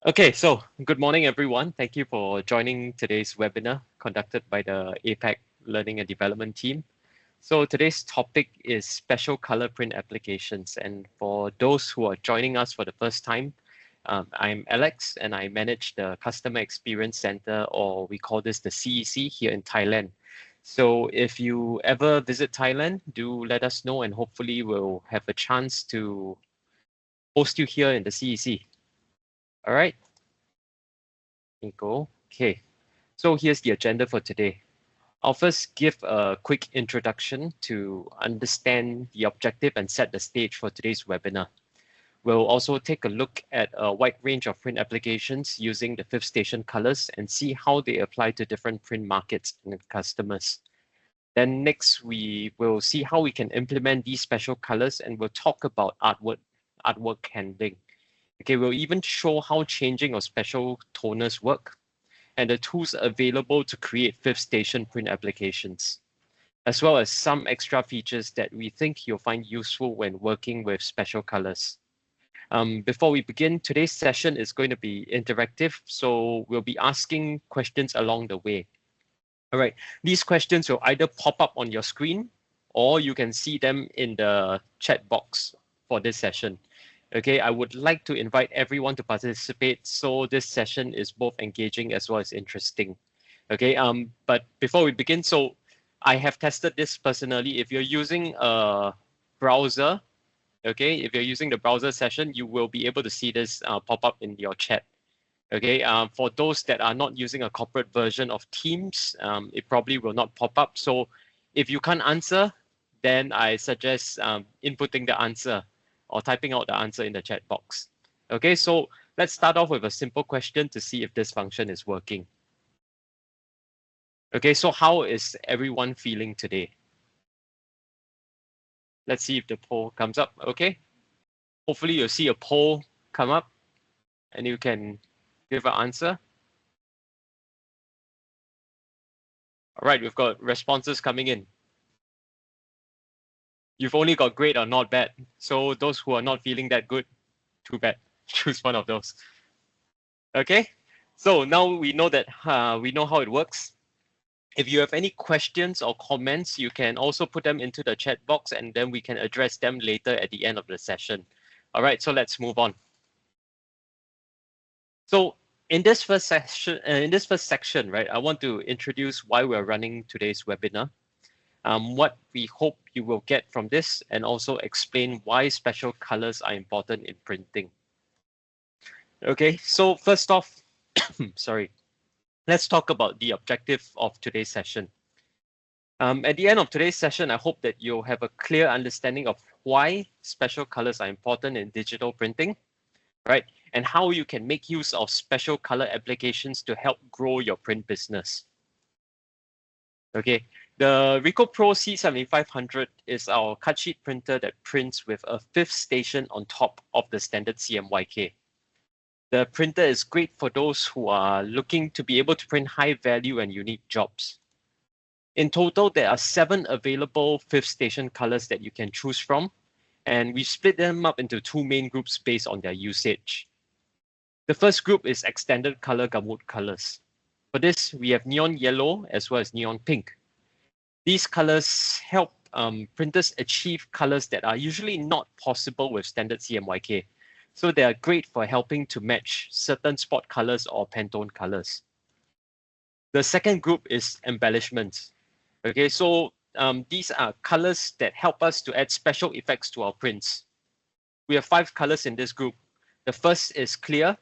Okay, so good morning, everyone. Thank you for joining today's webinar conducted by the APAC Learning and Development team. So today's topic is special color print applications. And for those who are joining us for the first time, I'm Alex and I manage the Customer Experience Center, or we call this the CEC here in Thailand. So if you ever visit Thailand, do let us know and hopefully we'll have a chance to host you here in the CEC. All right. Go. Okay, so here's the agenda for today. I'll first give a quick introduction to understand the objective and set the stage for today's webinar. We'll also take a look at a wide range of print applications using the fifth station colors and see how they apply to different print markets and customers. Then next, we will see how we can implement these special colors and we'll talk about artwork handling. Okay, we'll even show how changing or special toners work and the tools available to create fifth station print applications, as well as some extra features that we think you'll find useful when working with special colors. Before we begin, today's session is going to be interactive, so we'll be asking questions along the way. All right, these questions will either pop up on your screen or you can see them in the chat box for this session. Okay, I would like to invite everyone to participate so this session is both engaging as well as interesting. Okay, but before we begin, so I have tested this personally. If you're using a browser, okay, if you're using the browser session, you will be able to see this pop up in your chat. Okay, for those that are not using a corporate version of Teams, it probably will not pop up. So if you can't answer, then I suggest inputting the answer or typing out the answer in the chat box. Okay, so let's start off with a simple question to see if this function is working. Okay, so how is everyone feeling today? Let's see if the poll comes up. Okay, hopefully you'll see a poll come up and you can give an answer. All right, we've got responses coming in. You've only got great or not bad. So those who are not feeling that good, too bad. Choose one of those. Okay, so now we know that we know how it works. If you have any questions or comments, you can also put them into the chat box and then we can address them later at the end of the session. All right, so let's move on. So in this first section, right, I want to introduce why we're running today's webinar, what we hope you will get from this, and also explain why special colors are important in printing. Okay, so first off, sorry, let's talk about the objective of today's session. At the end of today's session, I hope that you'll have a clear understanding of why special colors are important in digital printing, right? And how you can make use of special color applications to help grow your print business. Okay, the Ricoh Pro C7500 is our cut sheet printer that prints with a fifth station on top of the standard CMYK. The printer is great for those who are looking to be able to print high value and unique jobs. In total, there are 7 available fifth station colors that you can choose from, and we split them up into 2 main groups based on their usage. The first group is extended color gamut colors. For this, we have neon yellow as well as neon pink. These colors help printers achieve colors that are usually not possible with standard CMYK. So they are great for helping to match certain spot colors or Pantone colors. The second group is embellishments. Okay, so these are colors that help us to add special effects to our prints. We have 5 colors in this group. The first is clear,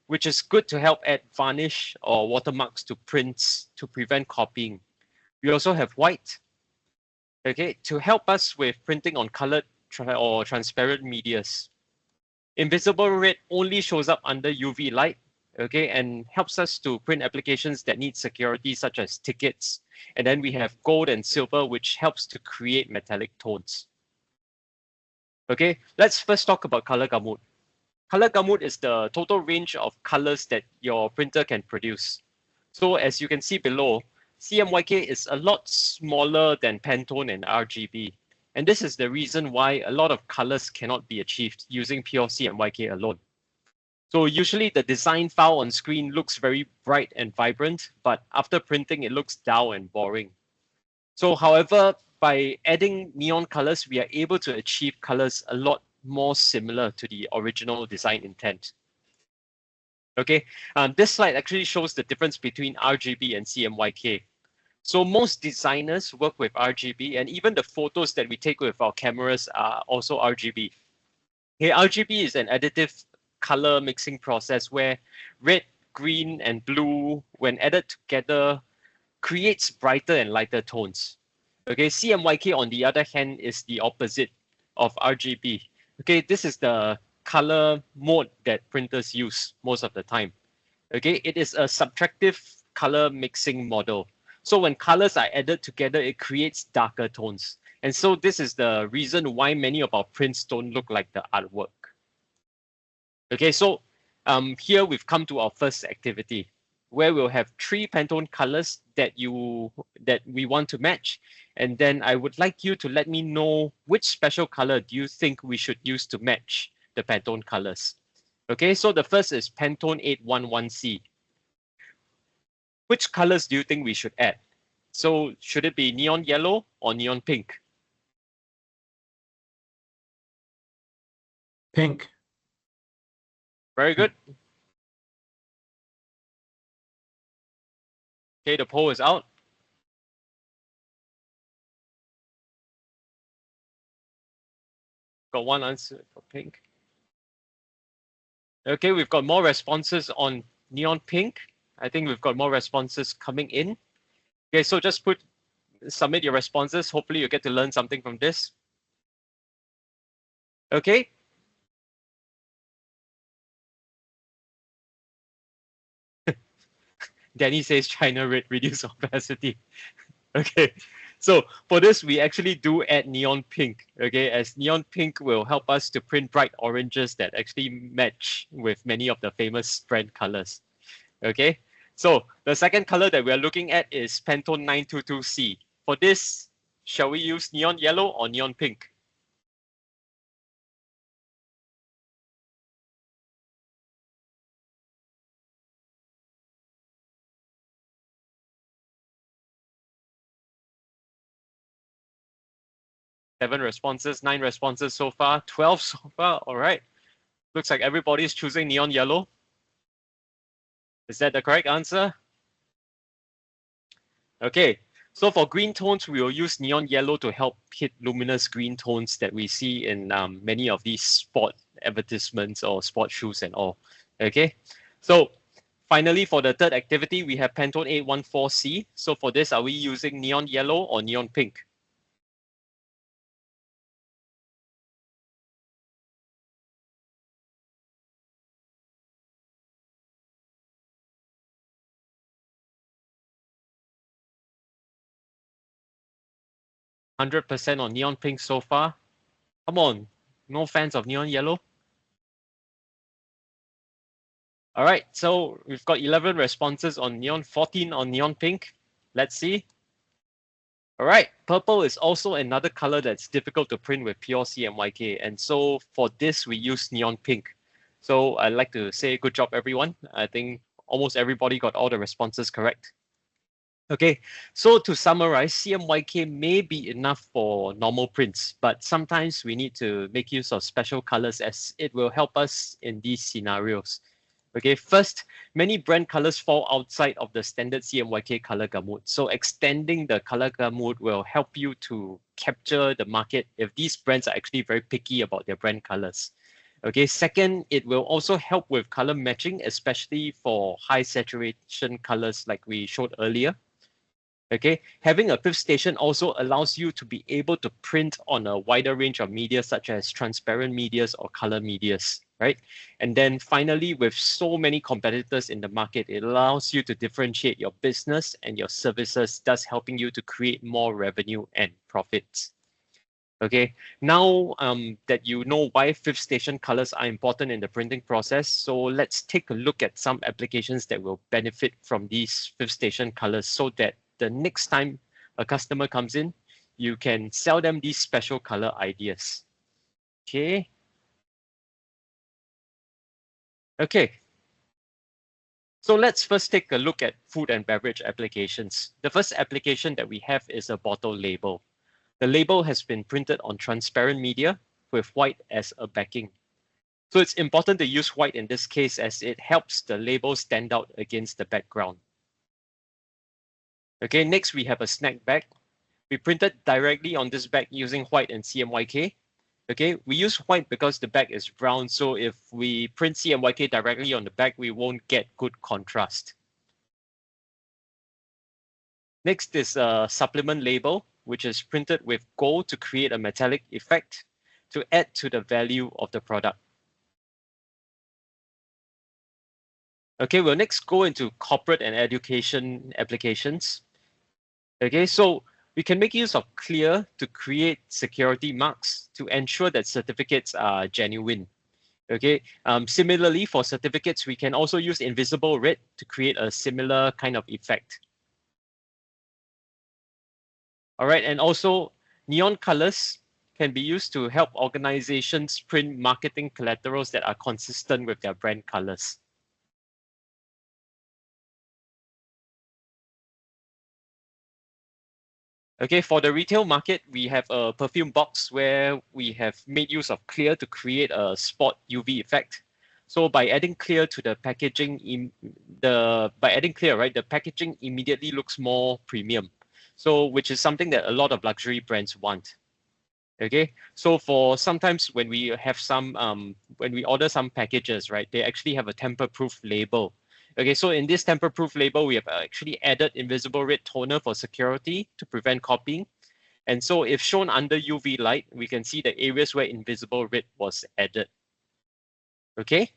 which is good to help add varnish or watermarks to prints to prevent copying. We also have white, okay, to help us with printing on colored or transparent medias. Invisible red only shows up under UV light, okay, and helps us to print applications that need security such as tickets. And then we have gold and silver, which helps to create metallic tones. Okay, let's first talk about color gamut. Color gamut is the total range of colors that your printer can produce. So as you can see below, CMYK is a lot smaller than Pantone and RGB. And this is the reason why a lot of colors cannot be achieved using pure CMYK alone. So usually the design file on screen looks very bright and vibrant, but after printing, it looks dull and boring. So however, by adding neon colors, we are able to achieve colors a lot more similar to the original design intent. Okay, this slide actually shows the difference between RGB and CMYK. So most designers work with RGB, and even the photos that we take with our cameras are also RGB. Okay, RGB is an additive color mixing process where red, green, and blue, when added together, creates brighter and lighter tones. Okay, CMYK on the other hand is the opposite of RGB. Okay, this is the color mode that printers use most of the time. Okay, it is a subtractive color mixing model. So when colors are added together, it creates darker tones. And so this is the reason why many of our prints don't look like the artwork. Okay, so here we've come to our first activity where we'll have 3 Pantone colors that we want to match. And then I would like you to let me know which special color do you think we should use to match the Pantone colors. Okay, so the first is Pantone 811C. Which colors do you think we should add? So should it be neon yellow or neon pink? Pink. Very good. Okay, the poll is out. Got one answer for pink. Okay, we've got more responses on neon pink. I think we've got more responses coming in. Okay, so just submit your responses. Hopefully you get to learn something from this. Okay. Danny says China reduce opacity. Okay, so for this, we actually do add neon pink, okay, as neon pink will help us to print bright oranges that actually match with many of the famous brand colors. Okay, so the second color that we are looking at is Pantone 922C. For this, shall we use neon yellow or neon pink? Seven responses, 9 responses so far, 12 so far. All right. Looks like everybody's choosing neon yellow. Is that the correct answer? Okay, so for green tones, we will use neon yellow to help hit luminous green tones that we see in many of these sport advertisements or sport shoes and all. Okay, so finally, for the third activity, we have Pantone 814C. So for this, are we using neon yellow or neon pink? %100% on neon pink so far. Come on, no fans of neon yellow? All right, so we've got 11 responses on neon, 14 on neon pink. Let's see. All right, purple is also another color that's difficult to print with pure CMYK. And so for this, we use neon pink. So I'd like to say good job, everyone. I think almost everybody got all the responses correct. Okay, so to summarize, CMYK may be enough for normal prints, but sometimes we need to make use of special colors as it will help us in these scenarios. Okay, first, many brand colors fall outside of the standard CMYK color gamut. So extending the color gamut will help you to capture the market if these brands are actually very picky about their brand colors. Okay, second, it will also help with color matching, especially for high saturation colors like we showed earlier. Okay, having a fifth station also allows you to be able to print on a wider range of media such as transparent medias or color medias, right? And then finally, with so many competitors in the market, it allows you to differentiate your business and your services, thus helping you to create more revenue and profits. Okay, now that you know why fifth station colors are important in the printing process, so let's take a look at some applications that will benefit from these fifth station colors so that the next time a customer comes in, you can sell them these special color ideas. Okay. Okay. So let's first take a look at food and beverage applications. The first application that we have is a bottle label. The label has been printed on transparent media with white as a backing. So it's important to use white in this case as it helps the label stand out against the background. Okay, next we have a snack bag. We printed directly on this bag using white and CMYK. Okay, we use white because the bag is brown, so if we print CMYK directly on the bag, we won't get good contrast. Next is a supplement label, which is printed with gold to create a metallic effect to add to the value of the product. Okay, we'll next go into corporate and education applications. Okay, so we can make use of clear to create security marks to ensure that certificates are genuine. Okay, similarly for certificates, we can also use invisible red to create a similar kind of effect. All right, and also neon colors can be used to help organizations print marketing collaterals that are consistent with their brand colors. Okay, for the retail market, we have a perfume box where we have made use of clear to create a spot UV effect. So by adding clear to the packaging, the packaging immediately looks more premium. So which is something that a lot of luxury brands want. Okay, so for sometimes when we have some when we order some packages, right, they actually have a tamper-proof label. Okay, so in this tamper-proof label, we have actually added invisible red toner for security to prevent copying. And so if shown under UV light, we can see the areas where invisible red was added. Okay.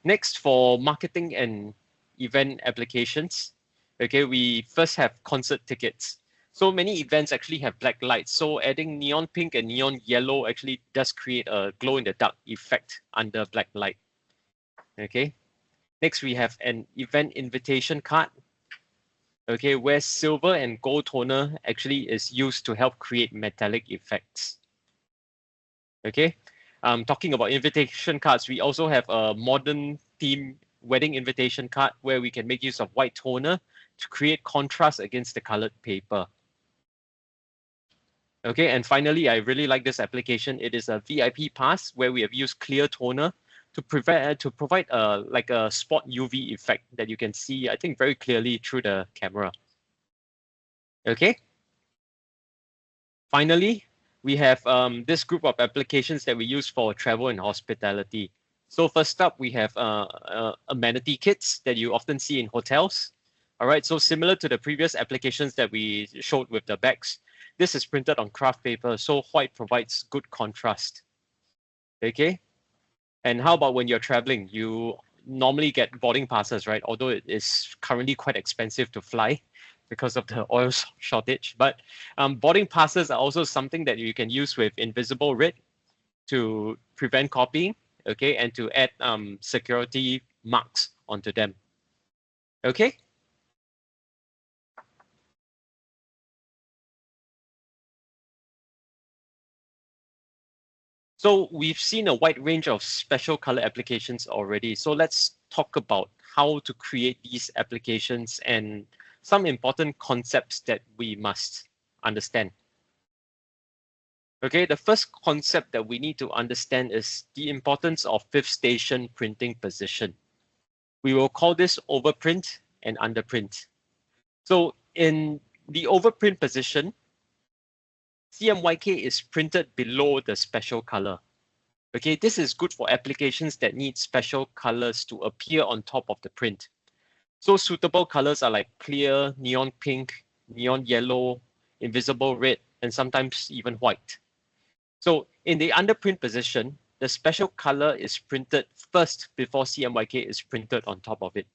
Next, for marketing and event applications, okay, we first have concert tickets. So many events actually have black lights. So adding neon pink and neon yellow actually does create a glow in the dark effect under black light. Okay. Next, we have an event invitation card. Okay, where silver and gold toner actually is used to help create metallic effects. Okay. Talking about invitation cards, we also have a modern theme wedding invitation card where we can make use of white toner to create contrast against the colored paper. Okay, and finally, I really like this application. It is a VIP pass where we have used clear toner to provide like a spot UV effect that you can see, I think, very clearly through the camera. Okay. Finally, we have this group of applications that we use for travel and hospitality. So first up, we have amenity kits that you often see in hotels. All right, so similar to the previous applications that we showed with the bags, this is printed on craft paper, so white provides good contrast. Okay, and how about when you're traveling? You normally get boarding passes, right? Although it is currently quite expensive to fly because of the oil shortage. But boarding passes are also something that you can use with invisible red to prevent copying, okay, and to add security marks onto them. Okay. So we've seen a wide range of special color applications already. So let's talk about how to create these applications and some important concepts that we must understand. Okay, the first concept that we need to understand is the importance of fifth station printing position. We will call this overprint and underprint. So in the overprint position, CMYK is printed below the special color. Okay, this is good for applications that need special colors to appear on top of the print. So suitable colors are like clear, neon pink, neon yellow, invisible red, and sometimes even white. So in the underprint position, the special color is printed first before CMYK is printed on top of it.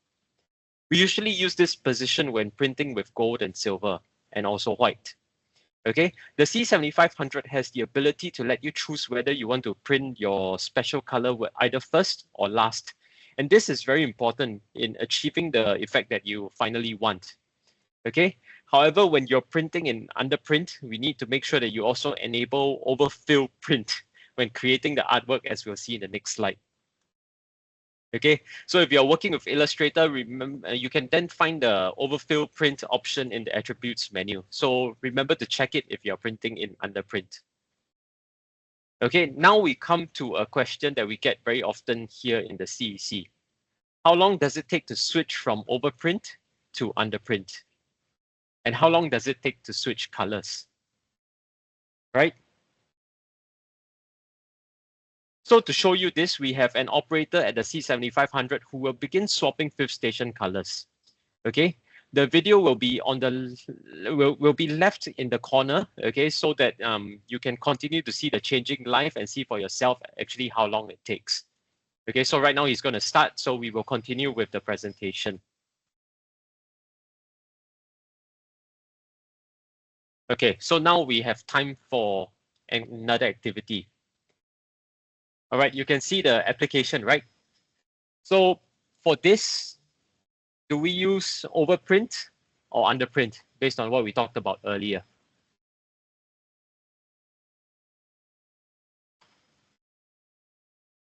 We usually use this position when printing with gold and silver and also white. Okay, the C7500 has the ability to let you choose whether you want to print your special color either first or last. And this is very important in achieving the effect that you finally want. Okay, However, when you're printing in underprint, we need to make sure that you also enable overfill print when creating the artwork, as we'll see in the next slide. Okay, so if you're working with Illustrator, remember you can then find the overfill print option in the attributes menu. So remember to check it if you're printing in underprint. Okay, now we come to a question that we get very often here in the CEC. How long does it take to switch from overprint to underprint? And how long does it take to switch colors? Right? So to show you this, we have an operator at the C7500 who will begin swapping fifth station colors. Okay, the video will be on the will be left in the corner. Okay, so that you can continue to see the changing live and see for yourself actually how long it takes. Okay, so right now he's going to start, so we will continue with the presentation. Okay, so now we have time for another activity. All right, you can see the application, right? So for this, do we use overprint or underprint based on what we talked about earlier?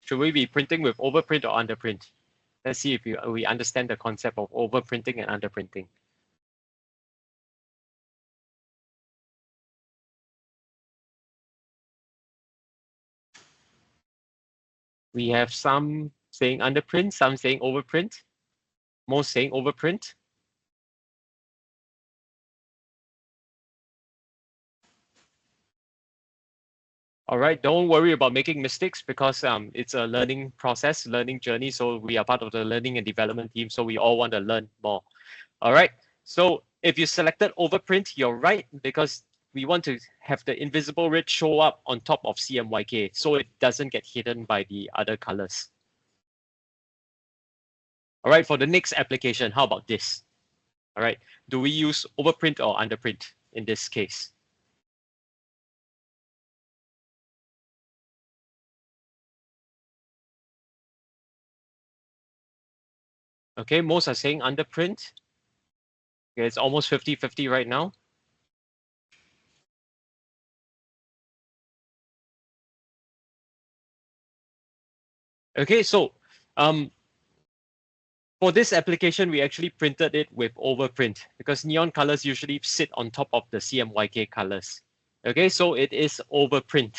Should we be printing with overprint or underprint? Let's see if we understand the concept of overprinting and underprinting. We have some saying underprint, some saying overprint, most saying overprint. All right, don't worry about making mistakes because it's a learning process, learning journey. So we are part of the learning and development team. So we all want to learn more. All right, so if you selected overprint, you're right, because we want to have the invisible red show up on top of CMYK so it doesn't get hidden by the other colors. All right, for the next application, how about this? All right, do we use overprint or underprint in this case? Okay, most are saying underprint. Okay, it's almost 50-50 right now. Okay, so for this application, we actually printed it with overprint because neon colors usually sit on top of the CMYK colors. Okay, so it is overprint.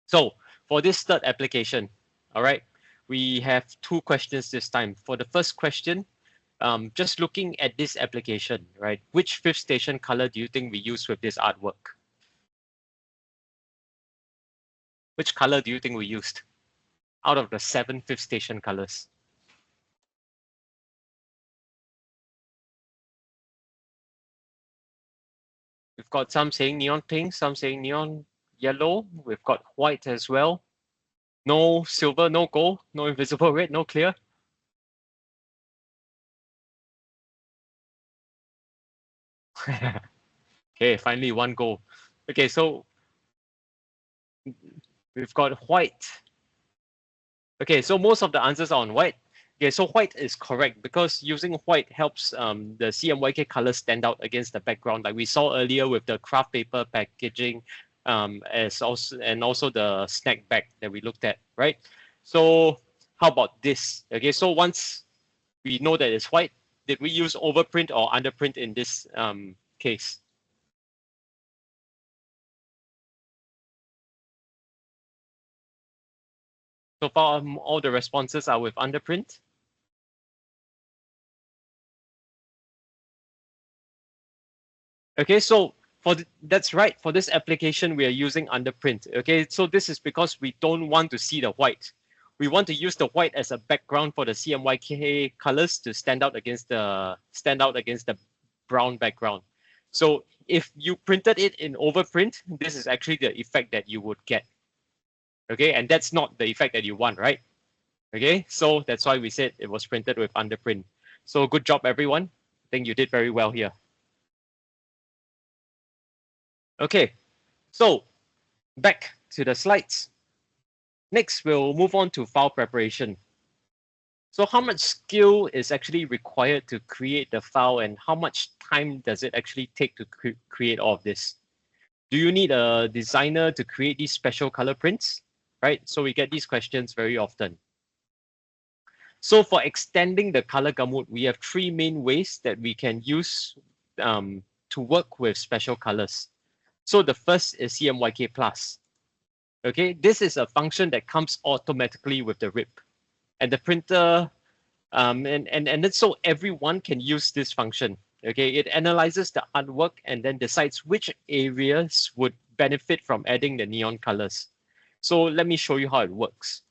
So for this third application, all right, we have two questions this time. For the first question, just looking at this application, right, which fifth station color do you think we use with this artwork? Which color do you think we used out of the 7 fifth station colors? We've got some saying neon pink, some saying neon yellow. We've got white as well. No silver, no gold, no invisible red, no clear. Okay, finally one goal. Okay, so we've got white. Okay, so most of the answers are on white. Okay, so white is correct because using white helps the CMYK color stand out against the background, like we saw earlier with the craft paper packaging, as also and also the snack bag that we looked at, right? So how about this? Okay, so once we know that it's white, did we use overprint or underprint in this case? So far, all the responses are with underprint. Okay, so that's right. For this application, we are using underprint. Okay, so this is because we don't want to see the white. We want to use the white as a background for the CMYK colors to stand out against the brown background. So if you printed it in overprint, this is actually the effect that you would get. Okay, and that's not the effect that you want, right? Okay, so that's why we said it was printed with underprint. So good job, everyone. I think you did very well here. Okay, so back to the slides. Next, we'll move on to file preparation. So how much skill is actually required to create the file, and how much time does it actually take to create all of this? Do you need a designer to create these special color prints? Right? So we get these questions very often. So for extending the color gamut, we have three main ways that we can use to work with special colors. So the first is CMYK plus. Okay, this is a function that comes automatically with the RIP, and the printer, and then so everyone can use this function. Okay, it analyzes the artwork and then decides which areas would benefit from adding the neon colors. So let me show you how it works.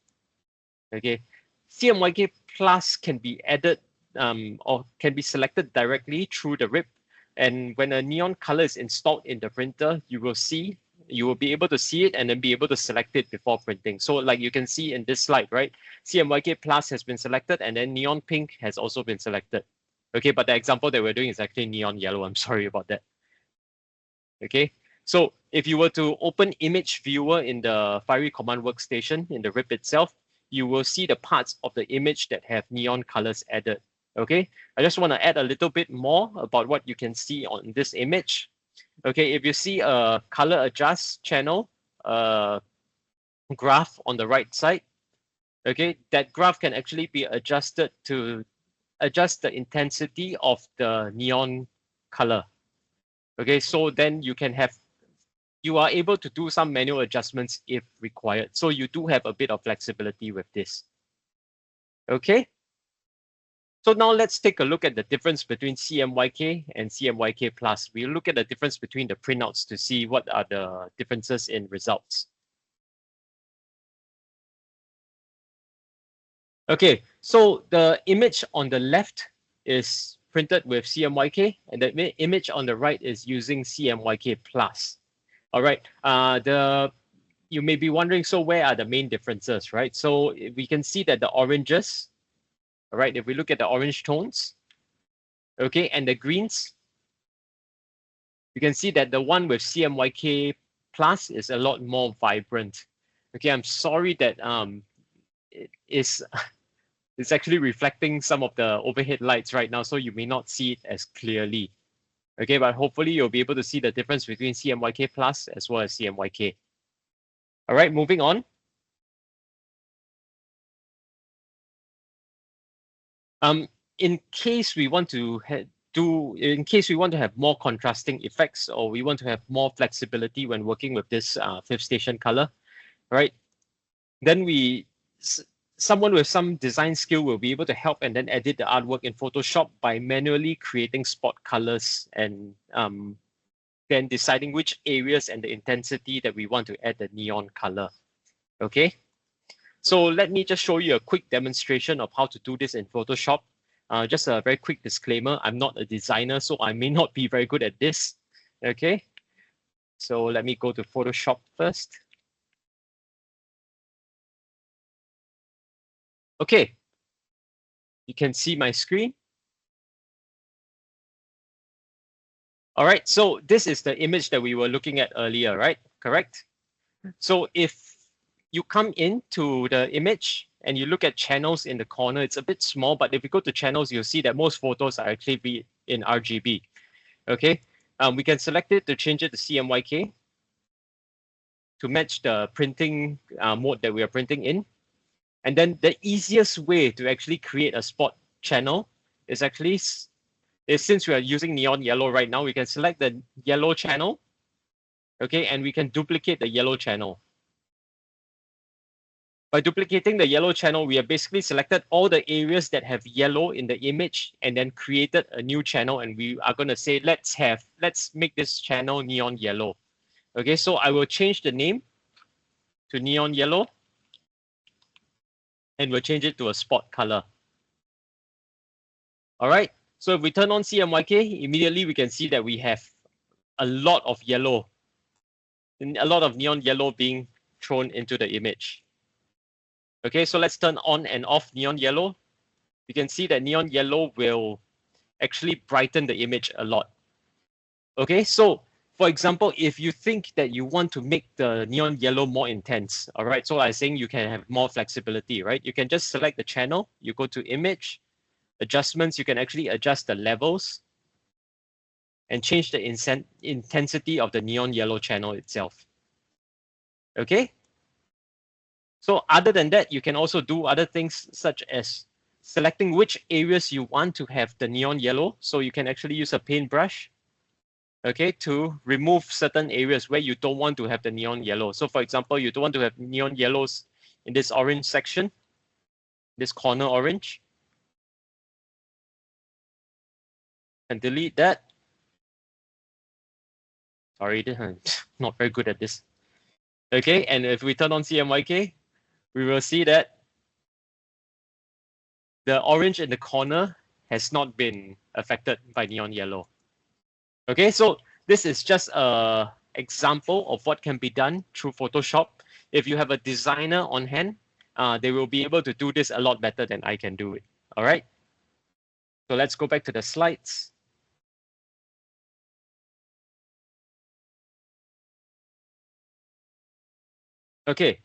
Okay, CMYK plus can be added or can be selected directly through the RIP. And when a neon color is installed in the printer, you will be able to see it and then be able to select it before printing. So like you can see in this slide, right? CMYK plus has been selected and then neon pink has also been selected. Okay, but the example that we're doing is actually neon yellow. I'm sorry about that. Okay, so if you were to open image viewer in the Fiery Command workstation in the RIP itself, you will see the parts of the image that have neon colors added. Okay, I just want to add a little bit more about what you can see on this image. Okay, if you see a color adjust channel graph on the right side, okay, that graph can actually be adjusted to adjust the intensity of the neon color. Okay, so then you are able to do some manual adjustments if required. So you do have a bit of flexibility with this. Okay. So now let's take a look at the difference between CMYK and CMYK plus. We'll look at the difference between the printouts to see what are the differences in results. Okay, so the image on the left is printed with CMYK, and the image on the right is using CMYK plus. All right, you may be wondering, so where are the main differences, right? So we can see that the oranges, all right, if we look at the orange tones, okay, and the greens, you can see that the one with CMYK plus is a lot more vibrant. Okay, I'm sorry that it is it's actually reflecting some of the overhead lights right now, so you may not see it as clearly. Okay, but hopefully you'll be able to see the difference between CMYK plus as well as CMYK. All right, moving on. In case we want to have more contrasting effects, or we want to have more flexibility when working with this fifth station color, right? Then someone with some design skill will be able to help and then edit the artwork in Photoshop by manually creating spot colors and then deciding which areas and the intensity that we want to add the neon color. Okay, so let me just show you a quick demonstration of how to do this in Photoshop. Just a very quick disclaimer, I'm not a designer, so I may not be very good at this. Okay, so let me go to Photoshop first. Okay, you can see my screen. All right, so this is the image that we were looking at earlier, right? Correct? So if you come into the image and you look at channels in the corner, it's a bit small, but if you go to channels, you'll see that most photos are actually in RGB. Okay, we can select it to change it to CMYK to match the printing mode that we are printing in. And then the easiest way to actually create a spot channel is actually, since we are using neon yellow right now, we can select the yellow channel, okay, and we can duplicate the yellow channel. By duplicating the yellow channel, we have basically selected all the areas that have yellow in the image and then created a new channel. And we are going to say, let's make this channel neon yellow. Okay, so I will change the name to neon yellow and we'll change it to a spot color. All right, so if we turn on CMYK, immediately we can see that we have a lot of yellow, and a lot of neon yellow being thrown into the image. Okay, so let's turn on and off neon yellow. You can see that neon yellow will actually brighten the image a lot. Okay, so For example, if you think that you want to make the neon yellow more intense, all right, so I'm saying you can have more flexibility, right? You can just select the channel, you go to image, adjustments, you can actually adjust the levels and change the intensity of the neon yellow channel itself. Okay? So other than that, you can also do other things such as selecting which areas you want to have the neon yellow. So you can actually use a paintbrush, okay, to remove certain areas where you don't want to have the neon yellow. So for example, you don't want to have neon yellows in this orange section, this corner orange, and delete that. Sorry, not very good at this. Okay, and if we turn on CMYK, we will see that the orange in the corner has not been affected by neon yellow. Okay, so this is just an example of what can be done through Photoshop. If you have a designer on hand, they will be able to do this a lot better than I can do it. All right. So let's go back to the slides. Okay.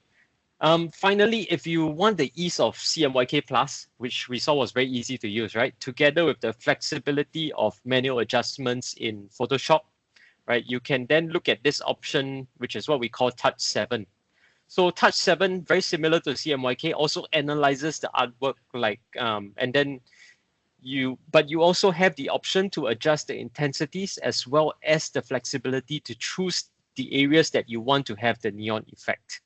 Finally, if you want the ease of CMYK Plus, which we saw was very easy to use, right? Together with the flexibility of manual adjustments in Photoshop, right? You can then look at this option, which is what we call Touch 7. So Touch 7, very similar to CMYK, also analyzes the artwork and then you also have the option to adjust the intensities as well as the flexibility to choose the areas that you want to have the neon effect.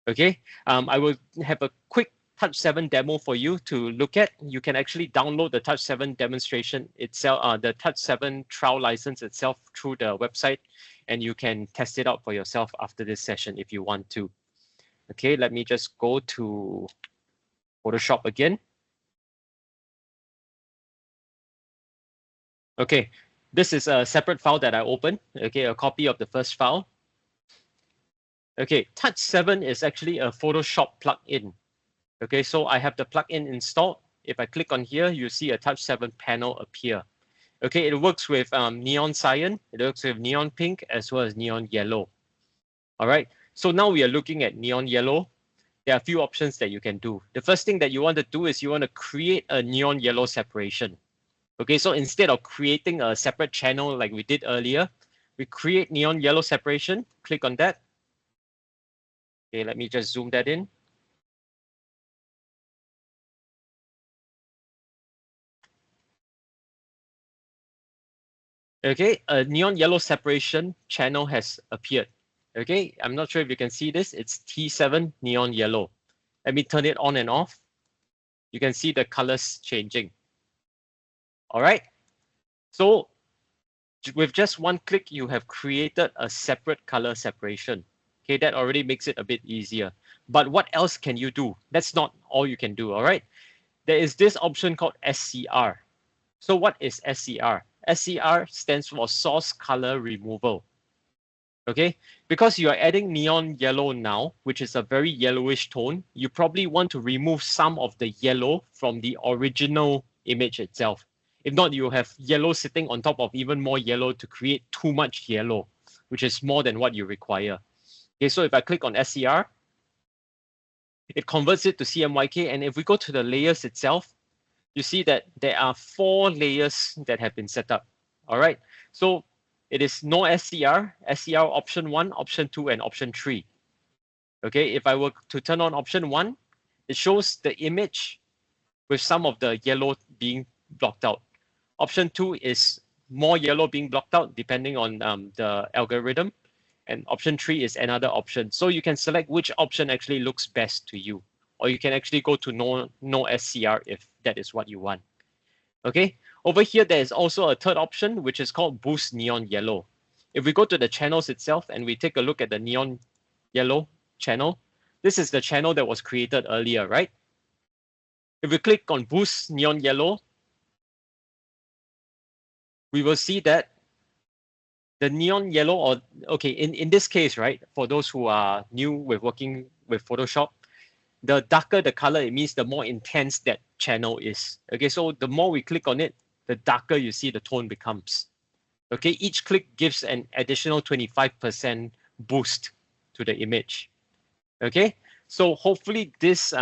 Okay, I will have a quick Touch 7 demo for you to look at. You can actually download the Touch 7 demonstration itself, the Touch 7 trial license itself through the website, and you can test it out for yourself after this session if you want to. Okay, let me just go to Photoshop again. Okay, this is a separate file that I opened. Okay, a copy of the first file. Okay, Touch 7 is actually a Photoshop plugin. Okay, so I have the plugin installed. If I click on here, you see a Touch 7 panel appear. Okay, it works with neon cyan, it works with neon pink, as well as neon yellow. All right, so now we are looking at neon yellow. There are a few options that you can do. The first thing that you want to do is you want to create a neon yellow separation. Okay, so instead of creating a separate channel like we did earlier, we create neon yellow separation, click on that. Okay, let me just zoom that in. Okay, a neon yellow separation channel has appeared. Okay, I'm not sure if you can see this. It's T7 neon yellow. Let me turn it on and off. You can see the colors changing. All right. So with just one click, you have created a separate color separation. Okay, that already makes it a bit easier. But what else can you do? That's not all you can do. All right. There is this option called SCR. So what is SCR? SCR stands for source color removal. Okay, because you are adding neon yellow now, which is a very yellowish tone, you probably want to remove some of the yellow from the original image itself. If not, you have yellow sitting on top of even more yellow to create too much yellow, which is more than what you require. Okay, so if I click on SCR, it converts it to CMYK. And if we go to the layers itself, you see that there are 4 layers that have been set up. All right, so it is no SCR, SCR option 1, option 2, and option 3. Okay, if I were to turn on option 1, it shows the image with some of the yellow being blocked out. Option 2 is more yellow being blocked out depending on the algorithm. And option 3 is another option. So you can select which option actually looks best to you. Or you can actually go to no SCR if that is what you want. Okay, over here, there is also a third option, which is called Boost Neon Yellow. If we go to the channels itself and we take a look at the neon yellow channel, this is the channel that was created earlier, right? If we click on Boost Neon Yellow, we will see that the neon yellow, or okay, in this case, right, for those who are new with working with Photoshop, the darker the color, it means the more intense that channel is. Okay, so the more we click on it, the darker you see the tone becomes. Okay, each click gives an additional 25% boost to the image. Okay, so hopefully this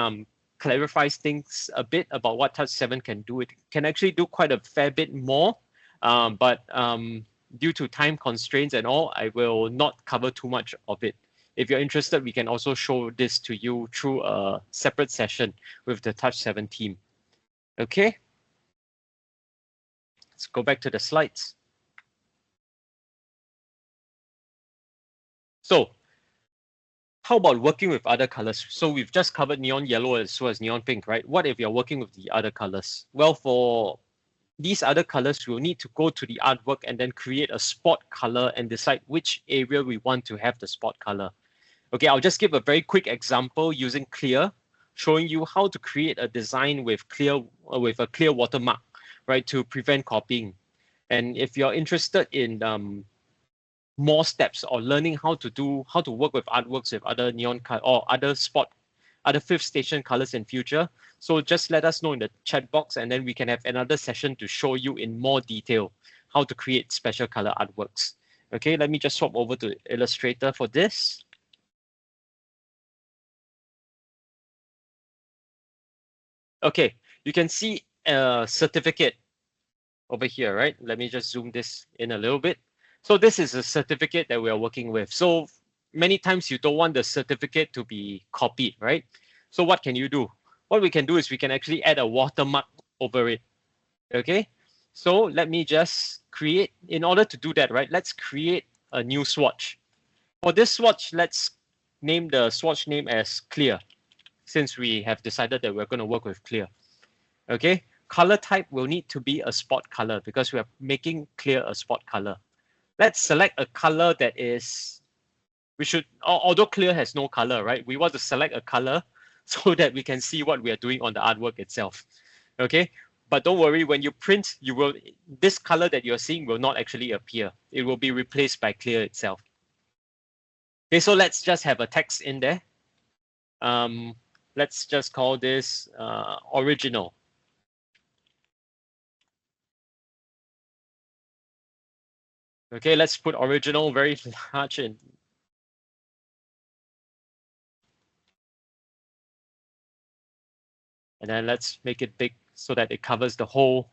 clarifies things a bit about what Touch 7 can do. It can actually do quite a fair bit more, but due to time constraints and all, I will not cover too much of it. If you're interested, we can also show this to you through a separate session with the Touch 7 team. Okay, let's go back to the slides. So how about working with other colors? So we've just covered neon yellow as well as neon pink, right? What if you're working with the other colors? Well, for these other colors, we'll need to go to the artwork and then create a spot color and decide which area we want to have the spot color. Okay, I'll just give a very quick example using clear, showing you how to create a design with a clear watermark, right, to prevent copying. And if you're interested in more steps or learning how to work with artworks with other neon or other fifth station colors in future, so just let us know in the chat box and then we can have another session to show you in more detail how to create special color artworks. Okay, let me just swap over to Illustrator for this. Okay, you can see a certificate over here, right? Let me just zoom this in a little bit. So this is a certificate that we are working with. So many times you don't want the certificate to be copied, right? So what can you do? What we can do is we can actually add a watermark over it. Okay, so let me just create, in order to do that, right? Let's create a new swatch. For this swatch, let's name the swatch name as clear, since we have decided that we're going to work with clear. Okay, color type will need to be a spot color because we are making clear a spot color. Let's select a color that is, although clear has no color, right? We want to select a color so that we can see what we are doing on the artwork itself. Okay, but don't worry, when you print, this color that you're seeing will not actually appear. It will be replaced by clear itself. Okay, so let's just have a text in there. Let's just call this original. Okay, let's put original very large in. And then let's make it big so that it covers the whole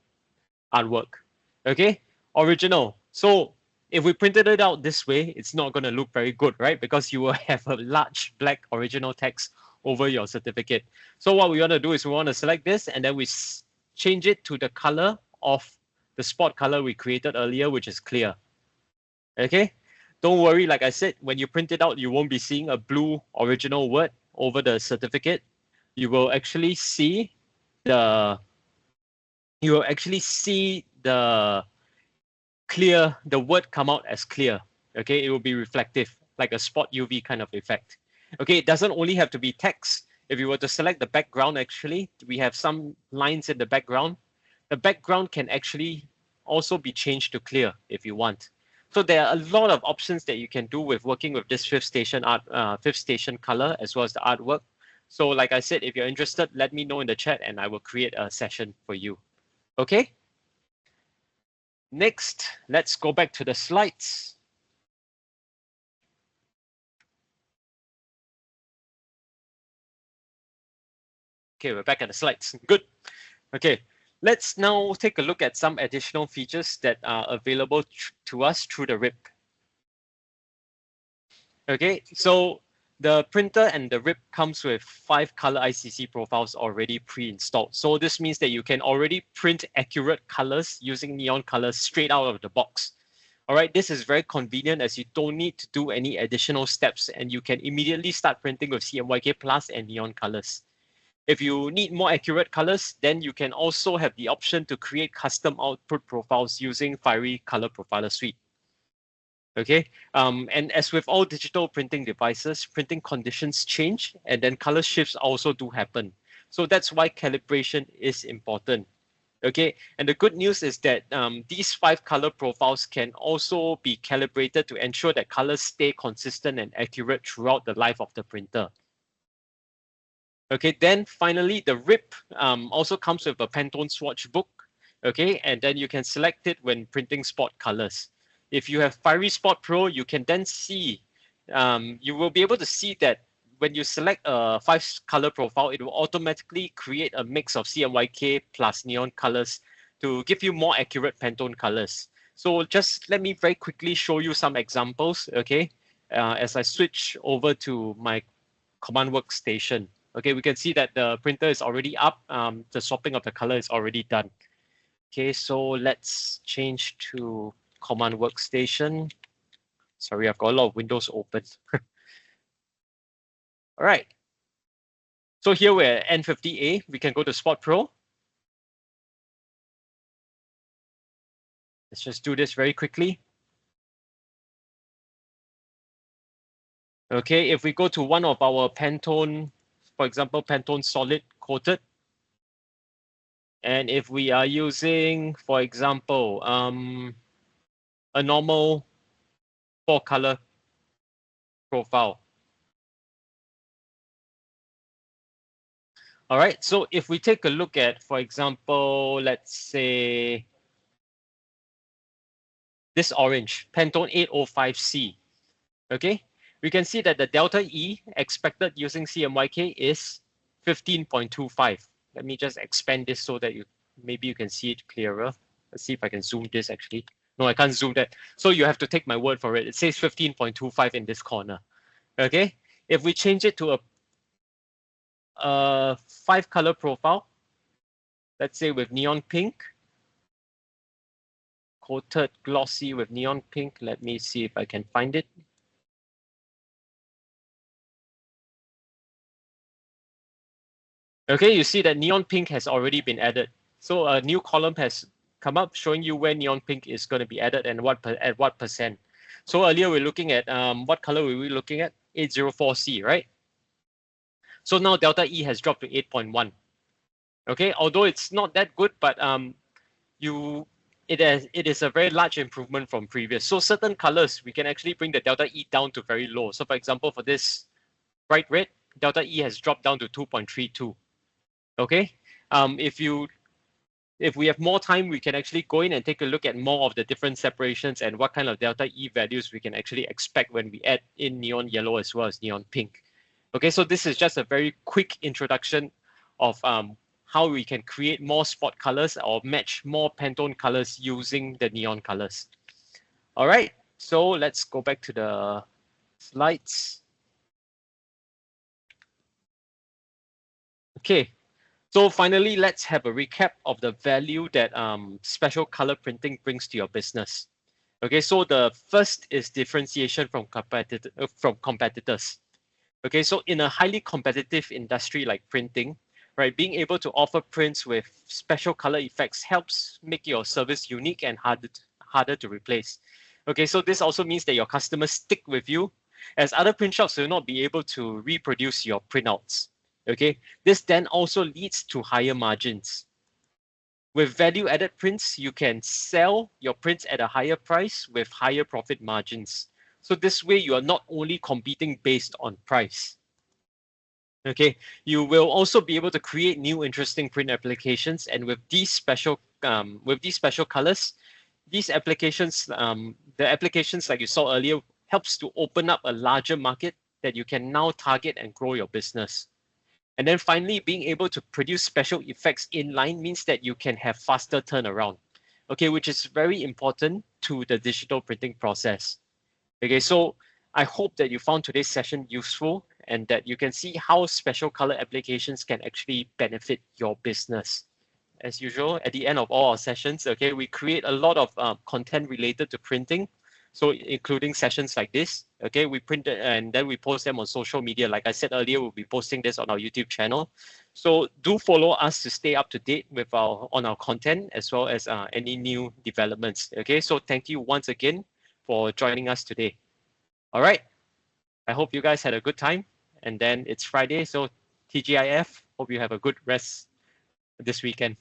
artwork. Okay, original. So if we printed it out this way, it's not going to look very good, right? Because you will have a large black original text over your certificate. So what we want to do is we want to select this and then we change it to the color of the spot color we created earlier, which is clear. Okay, don't worry, like I said, when you print it out, you won't be seeing a blue original word over the certificate. You will actually see the the word come out as clear. Okay, it will be reflective, like a spot UV kind of effect. Okay, it doesn't only have to be text. If you were to select the background, actually, we have some lines in the background. The background can actually also be changed to clear if you want. So there are a lot of options that you can do with working with this fifth station color as well as the artwork. So like I said, if you're interested, let me know in the chat and I will create a session for you. Okay. Next, let's go back to the slides. Okay, we're back at the slides. Good. Okay, let's now take a look at some additional features that are available to us through the RIP. Okay, so the printer and the RIP comes with 5 color ICC profiles already pre-installed. So this means that you can already print accurate colors using neon colors straight out of the box. All right, this is very convenient as you don't need to do any additional steps and you can immediately start printing with CMYK Plus and neon colors. If you need more accurate colors, then you can also have the option to create custom output profiles using Fiery Color Profiler Suite. Okay, and as with all digital printing devices, printing conditions change and then color shifts also do happen. So that's why calibration is important. Okay, and the good news is that these 5 color profiles can also be calibrated to ensure that colors stay consistent and accurate throughout the life of the printer. Okay, then finally, the RIP also comes with a Pantone swatch book. Okay, and then you can select it when printing spot colors. If you have Fiery Spot Pro, you can then see, you will be able to see that when you select a 5-color profile, it will automatically create a mix of CMYK plus neon colors to give you more accurate Pantone colors. So just let me very quickly show you some examples, okay? As I switch over to my command workstation. Okay, we can see that the printer is already up. The swapping of the color is already done. Okay, so let's change to command workstation. Sorry, I've got a lot of windows open. All right. So here we're at N50A. We can go to Spot Pro. Let's just do this very quickly. Okay, if we go to one of our Pantone, for example, Pantone Solid Coated, and if we are using, for example, a normal 4-color profile. All right, so if we take a look at, for example, let's say this orange, Pantone 805C, okay? We can see that the delta E expected using CMYK is 15.25. Let me just expand this so that maybe you can see it clearer. Let's see if I can zoom this actually. No, I can't zoom that. So you have to take my word for it. It says 15.25 in this corner, okay? If we change it to a 5-color profile, let's say with neon pink, coated glossy with neon pink. Let me see if I can find it. Okay, you see that neon pink has already been added. So a new column has come up showing you where neon pink is going to be added and at what percent. So earlier we're looking at what color were we looking at? 804C, right? So now delta E has dropped to 8.1. Okay, although it's not that good, but it is a very large improvement from previous. So certain colors, we can actually bring the delta E down to very low. So for example, for this bright red, delta E has dropped down to 2.32. Okay, if we have more time, we can actually go in and take a look at more of the different separations and what kind of delta E values we can actually expect when we add in neon yellow as well as neon pink. Okay, so this is just a very quick introduction of how we can create more spot colors or match more Pantone colors using the neon colors. All right, so let's go back to the slides. Okay, so finally, let's have a recap of the value that special color printing brings to your business. Okay, so the first is differentiation from competitors. Okay, so in a highly competitive industry like printing, right, being able to offer prints with special color effects helps make your service unique and harder to replace. Okay, so this also means that your customers stick with you, as other print shops will not be able to reproduce your printouts. Okay, this then also leads to higher margins. With value-added prints, you can sell your prints at a higher price with higher profit margins. So this way, you are not only competing based on price. Okay, you will also be able to create new interesting print applications, and with these special colors, these applications, the applications like you saw earlier, helps to open up a larger market that you can now target and grow your business. And then finally, being able to produce special effects inline means that you can have faster turnaround, okay, which is very important to the digital printing process. Okay, so I hope that you found today's session useful and that you can see how special color applications can actually benefit your business. As usual, at the end of all our sessions, okay, we create a lot of content related to printing. So including sessions like this, okay, we print it and then we post them on social media. Like I said earlier, we'll be posting this on our YouTube channel. So do follow us to stay up to date with on our content as well as any new developments. Okay, so thank you once again for joining us today. All right, I hope you guys had a good time. And then it's Friday, so TGIF, hope you have a good rest this weekend.